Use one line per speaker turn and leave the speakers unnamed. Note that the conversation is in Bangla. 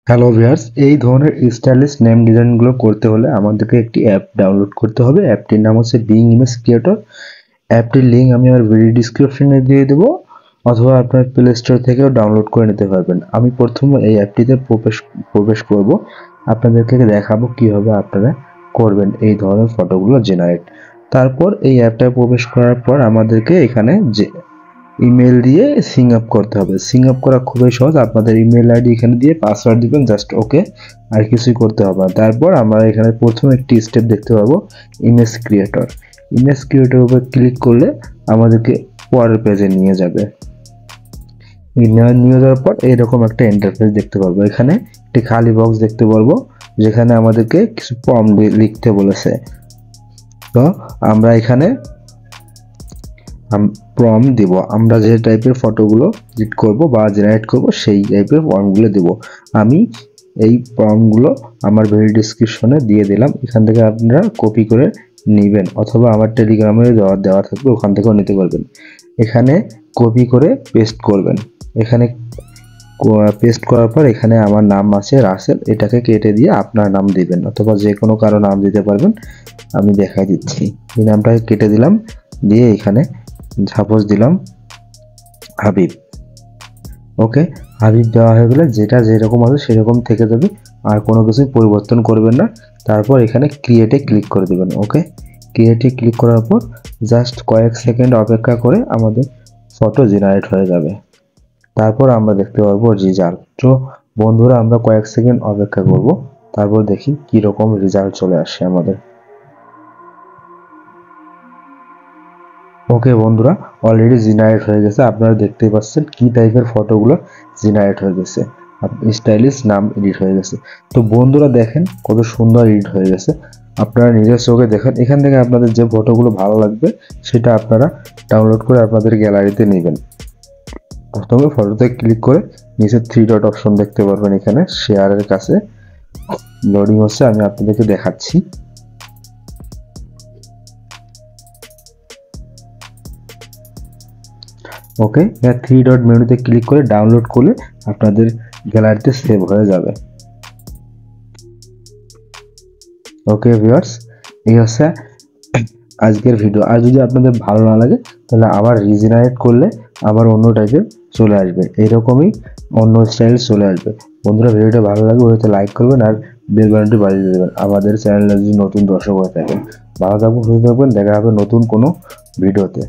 হ্যালো ভিউয়ার্স, এই ধরনের স্টাইলিশ নেম ডিজাইনগুলো করতে হলে আমাদেরকে একটি অ্যাপ ডাউনলোড করতে হবে। অ্যাপটির নাম হচ্ছে বিং ইমেজ ক্রিয়েটর। অ্যাপটির লিঙ্ক আমি আমার ভিডিও ডিসক্রিপশনে দিয়ে দেবো, অথবা আপনার প্লে স্টোর থেকেও ডাউনলোড করে নিতে পারবেন। আমি প্রথমে এই অ্যাপটিতে প্রবেশ করব, আপনাদেরকে দেখাবো কীভাবে আপনারা করবেন এই ধরনের ফটোগুলো জেনারেট। তারপর এই অ্যাপটায় প্রবেশ করার পর আমাদেরকে এখানে যে ইমেল দিয়ে সিং আপ করতে হবে। সিং আপ করা খুবই সহজ। আপনাদের ইমেল আইডি এখানে দিয়ে পাসওয়ার্ড দিবেন, জাস্ট ওকে, আর কিছুই করতে হবে না। তারপর আমরা এখানে প্রথম একটি স্টেপ দেখতে পাবো, ইমেজ ক্রিয়েটর। ইমেজ ক্রিয়েটর উপর ক্লিক করলে আমাদেরকে পরের পেজে নিয়ে যাবে। নিয়ে যাওয়ার পর এইরকম একটা ইন্টারফেস দেখতে পারবো। এখানে একটি খালি বক্স দেখতে পারবো, যেখানে আমাদেরকে কিছু প্রম্পট লিখতে বলেছে। তো আমরা এখানে প্রম্পট দিব, আমরা যে টাইপের ফটোগুলো এডিট করব বা জেনারেট করব সেই টাইপের প্রম্পটগুলো দেব। আমি এই প্রম্পটগুলো আমার ভিডিও ডেসক্রিপশনে দিয়ে দিলাম, এখান থেকে আপনারা কপি করে নেবেন, অথবা আমার টেলিগ্রামে দেওয়া থাকবে, ওখান থেকেও নিতে পারবেন। এখানে কপি করে পেস্ট করবেন। এখানে পেস্ট করার পর এখানে আমার নাম আছে রাসেল, এটাকে কেটে দিয়ে আপনার নাম দিবেন, অথবা যে কোনো কারো নাম দিতে পারবেন। আমি দেখাই দিচ্ছি, এই নামটাকে কেটে দিলাম, দিয়ে এখানে সাপোজ দিলাম হাবিব। ওকে, হাবিব দেওয়া হয়ে গেলে যেটা যেরকম আছে সেরকম থেকে যাবে, আর কোনো কিছু পরিবর্তন করবেন না। তারপর এখানে ক্রিয়েটে ক্লিক করে দেবেন। ওকে, ক্রিয়েটে ক্লিক করার পর জাস্ট কয়েক সেকেন্ড অপেক্ষা করে আমাদের ফটো জেনারেট হয়ে যাবে। তারপর আমরা দেখতে পারবো রেজাল্ট। তো বন্ধুরা, আমরা কয়েক সেকেন্ড অপেক্ষা করব, তারপর দেখি কি রকম রেজাল্ট চলে আসে আমাদের। ওকে বন্ধুরা, অলরেডি জেনারেট হয়ে গেছে। আপনারা দেখতেই পাচ্ছেন কি টাইপের ফটোগুলো জেনারেট হয়ে গেছে, স্টাইলিশ নাম এডিট হয়ে গেছে। তো বন্ধুরা দেখেন কত সুন্দর এডিট হয়ে গেছে, আপনারা নিজের চোখে দেখেন। এখান থেকে আপনাদের যে ফটোগুলো ভালো লাগবে সেটা আপনারা ডাউনলোড করে আপনাদের গ্যালারিতে নেবেন। প্রথমে ফটোতে ক্লিক করে নিচে 3 ডট অপশন দেখতে পারবেন, এখানে শেয়ারের কাছে লোডিং হচ্ছে, আমি আপনাদেরকে দেখাচ্ছি। ওকে, 3 ডট মেনুতে ক্লিক করে ডাউনলোড করলে আপনাদের গ্যালারিতে সেভ হয়ে যাবে। ওকে ভিউয়ার্স, এই হচ্ছে আজকের ভিডিও। আর যদি আপনাদের ভালো না লাগে তাহলে আবার রিজেনারেট করলে আবার অন্য টাইপের চলে আসবে, এইরকমই অন্য স্টাইল চলে আসবে। বন্ধুরা, ভিডিওটা ভালো লাগবে হয়তো লাইক করবেন আর বেল বাটনটি বাজিয়ে দেবেন। আমাদের চ্যানেলে যদি নতুন দর্শক হয়ে থাকেন, ভালো থাকবেন, সুস্থ থাকবেন, দেখা হবে নতুন কোনো ভিডিওতে।